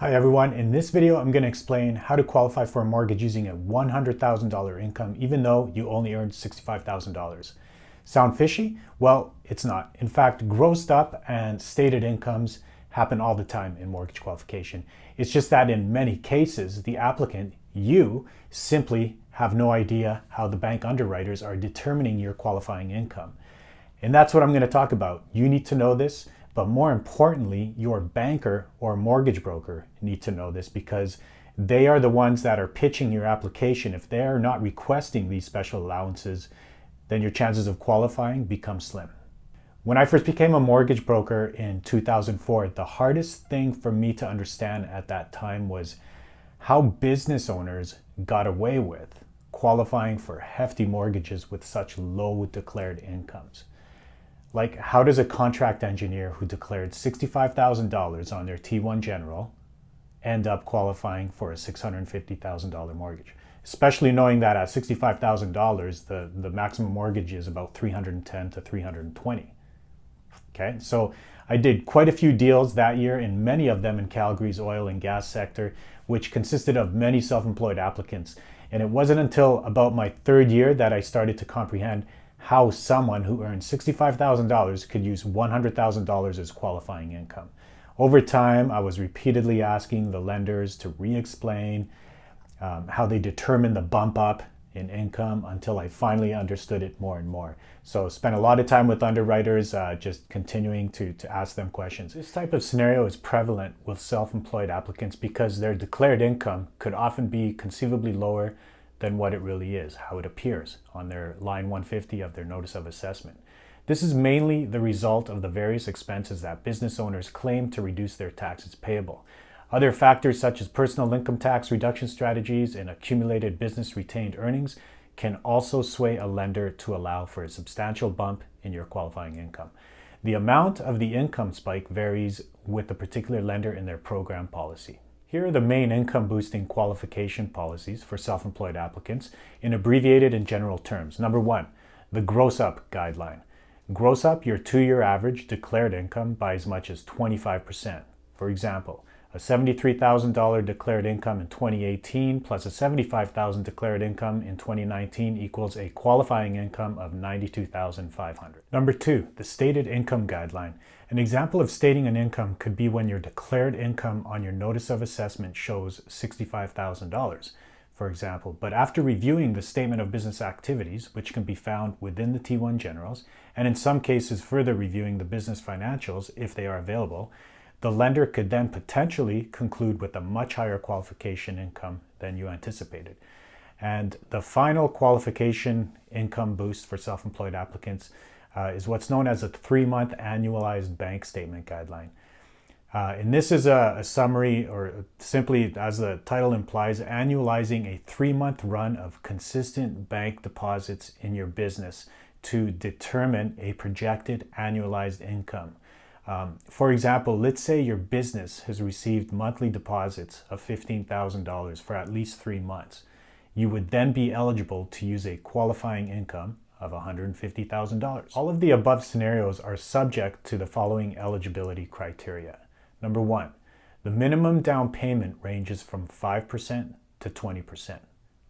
Hi everyone, in this video I'm going to explain how to qualify for a mortgage using a $100,000 income even though you only earned $65,000. Sound fishy? Well, it's not. In fact, grossed up and stated incomes happen all the time in mortgage qualification. It's just that in many cases, the applicant, you, simply have no idea how the bank underwriters are determining your qualifying income. And that's what I'm going to talk about. You need to know this. But more importantly, your banker or mortgage broker need to know this because they are the ones that are pitching your application. If they are not requesting these special allowances, then your chances of qualifying become slim. When I first became a mortgage broker in 2004, the hardest thing for me to understand at that time was how business owners got away with qualifying for hefty mortgages with such low declared incomes. Like, how does a contract engineer who declared $65,000 on their T1 General end up qualifying for a $650,000 mortgage? Especially knowing that at $65,000, the maximum mortgage is about $310 to $320. Okay, so I did quite a few deals that year, and many of them in Calgary's oil and gas sector, which consisted of many self-employed applicants. And it wasn't until about my third year that I started to comprehend how someone who earned $65,000 could use $100,000 as qualifying income. Over time, I was repeatedly asking the lenders to re-explain how they determine the bump up in income until I finally understood it more and more. So spent a lot of time with underwriters, just continuing to ask them questions. This type of scenario is prevalent with self-employed applicants because their declared income could often be conceivably lower than what it really is, how it appears on their line 150 of their notice of assessment. This is mainly the result of the various expenses that business owners claim to reduce their taxes payable. Other factors such as personal income tax reduction strategies and accumulated business retained earnings can also sway a lender to allow for a substantial bump in your qualifying income. The amount of the income spike varies with the particular lender and their program policy. Here are the main income boosting qualification policies for self-employed applicants in abbreviated and general terms. Number one, the gross up guideline. Gross up your 2-year average declared income by as much as 25%. For example, a $73,000 declared income in 2018 plus a $75,000 declared income in 2019 equals a qualifying income of $92,500. Number two, the stated income guideline. An example of stating an income could be when your declared income on your notice of assessment shows $65,000, for example, but after reviewing the statement of business activities, which can be found within the T1 Generals, and in some cases further reviewing the business financials if they are available, the lender could then potentially conclude with a much higher qualification income than you anticipated. And the final qualification income boost for self-employed applicants is what's known as a 3-month annualized bank statement guideline. And this is a summary, or simply as the title implies, annualizing a 3-month run of consistent bank deposits in your business to determine a projected annualized income. For example, let's say your business has received monthly deposits of $15,000 for at least 3 months. You would then be eligible to use a qualifying income of $150,000. All of the above scenarios are subject to the following eligibility criteria. Number one, the minimum down payment ranges from 5% to 20%.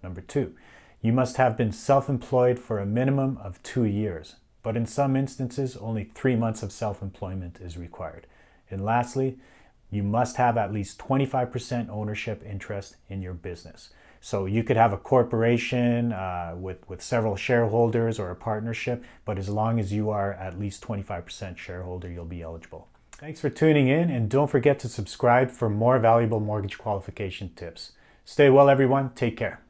Number two, you must have been self-employed for a minimum of 2 years, but in some instances, only 3 months of self-employment is required. And lastly, you must have at least 25% ownership interest in your business. So you could have a corporation with several shareholders or a partnership, but as long as you are at least 25% shareholder, you'll be eligible. Thanks for tuning in, and don't forget to subscribe for more valuable mortgage qualification tips. Stay well, everyone. Take care.